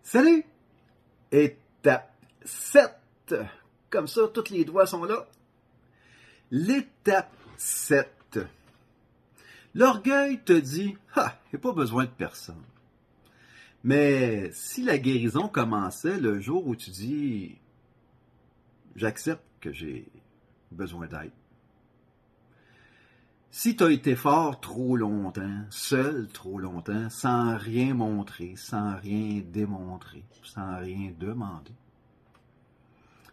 Salut! Étape 7. Comme ça, tous les doigts sont là. L'étape 7. L'orgueil te dit « Ah, il n'y a pas besoin de personne. » Mais si la guérison commençait le jour où tu dis « J'accepte que j'ai besoin d'aide. » Si tu as été fort trop longtemps, seul trop longtemps, sans rien montrer, sans rien démontrer, sans rien demander,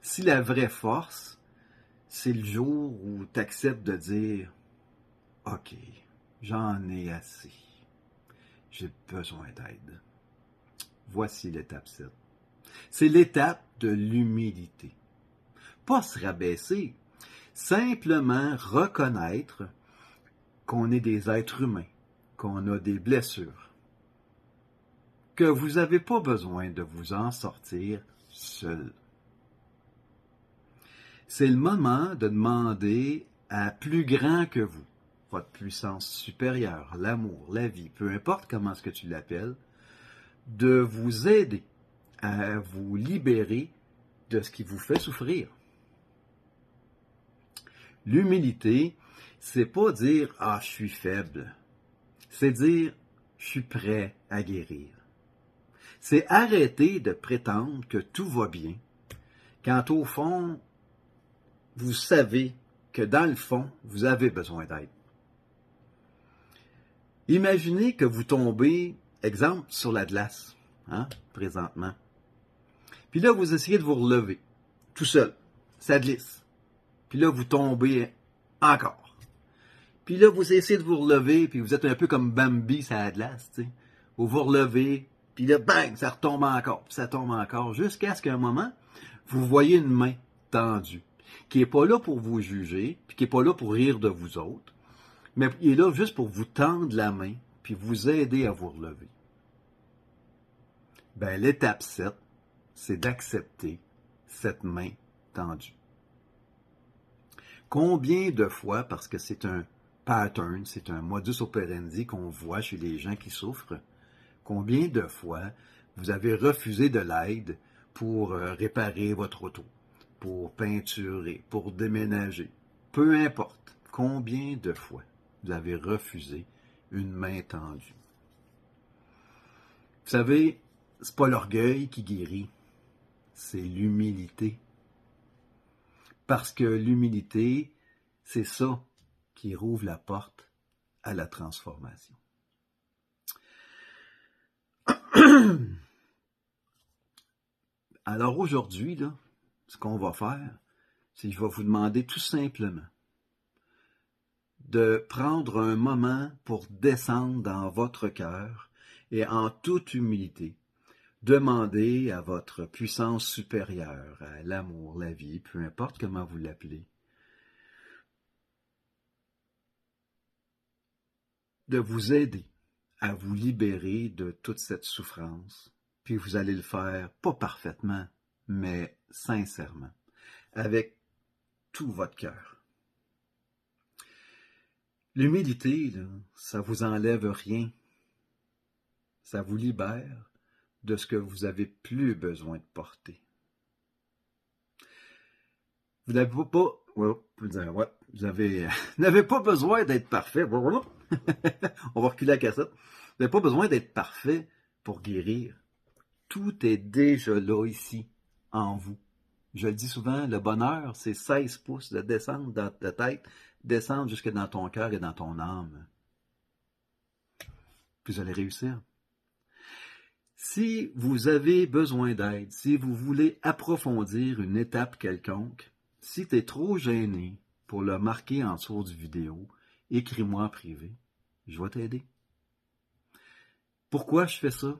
si la vraie force, c'est le jour où tu acceptes de dire « Ok, j'en ai assez, j'ai besoin d'aide. » Voici l'étape 7. C'est l'étape de l'humilité. Pas se rabaisser, simplement reconnaître qu'on est des êtres humains, qu'on a des blessures, que vous n'avez pas besoin de vous en sortir seul. C'est le moment de demander à plus grand que vous, votre puissance supérieure, l'amour, la vie, peu importe comment est-ce que tu l'appelles, de vous aider à vous libérer de ce qui vous fait souffrir. L'humilité, c'est pas dire « Ah, je suis faible », c'est dire « Je suis prêt à guérir ». C'est arrêter de prétendre que tout va bien, quand au fond, vous savez que dans le fond, vous avez besoin d'aide. Imaginez que vous tombez, exemple, sur la glace, présentement. Puis là, vous essayez de vous relever, tout seul, ça glisse. Puis là, vous tombez encore. Puis là, vous essayez de vous relever, puis vous êtes un peu comme Bambi sur la glace, tu sais. Vous vous relevez, puis là, bang, ça retombe encore, puis ça tombe encore, jusqu'à ce qu'à un moment, vous voyez une main tendue, qui n'est pas là pour vous juger, puis qui n'est pas là pour rire de vous autres, mais il est là juste pour vous tendre la main, puis vous aider à vous relever. Ben, l'étape 7, c'est d'accepter cette main tendue. Combien de fois, parce que c'est un pattern, c'est un modus operandi qu'on voit chez les gens qui souffrent, combien de fois vous avez refusé de l'aide pour réparer votre auto, pour peinturer, pour déménager, peu importe, combien de fois vous avez refusé une main tendue. Vous savez, c'est pas l'orgueil qui guérit, c'est l'humilité. Parce que l'humilité, c'est ça qui rouvre la porte à la transformation. Alors aujourd'hui, là, ce qu'on va faire, c'est que je vais vous demander tout simplement de prendre un moment pour descendre dans votre cœur et en toute humilité, demander à votre puissance supérieure, à l'amour, la vie, peu importe comment vous l'appelez, de vous aider à vous libérer de toute cette souffrance. Puis vous allez le faire, pas parfaitement, mais sincèrement, avec tout votre cœur. L'humilité, là, ça vous enlève rien. Ça vous libère de ce que vous n'avez plus besoin de porter. Vous n'avez pas, vous n'avez pas besoin d'être parfait. On va reculer la cassette. Vous n'avez pas besoin d'être parfait pour guérir. Tout est déjà là, ici, en vous. Je le dis souvent, le bonheur, c'est 16 pouces de descendre dans ta tête, descendre jusque dans ton cœur et dans ton âme. Puis vous allez réussir. Si vous avez besoin d'aide, si vous voulez approfondir une étape quelconque, si tu es trop gêné pour le marquer en dessous du vidéo, écris-moi en privé. Je vais t'aider. Pourquoi je fais ça?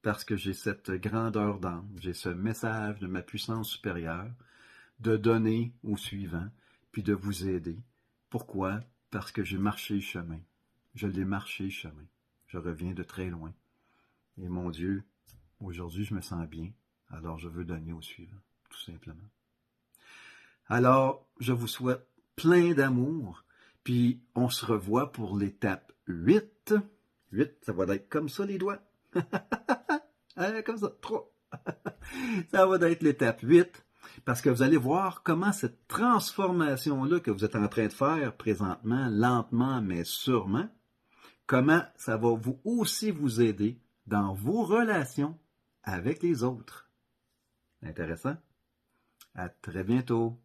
Parce que j'ai cette grandeur d'âme, j'ai ce message de ma puissance supérieure de donner au suivant, puis de vous aider. Pourquoi? Parce que j'ai marché le chemin. Je l'ai marché le chemin. Je reviens de très loin. Et mon Dieu, aujourd'hui je me sens bien, alors je veux donner au suivant, tout simplement. Alors, je vous souhaite plein d'amour, puis on se revoit pour l'étape 8. 8, ça va être comme ça les doigts. Comme ça, 3. Ça va être l'étape 8, parce que vous allez voir comment cette transformation-là que vous êtes en train de faire présentement, lentement mais sûrement, comment ça va vous aussi vous aider dans vos relations avec les autres. Intéressant? À très bientôt.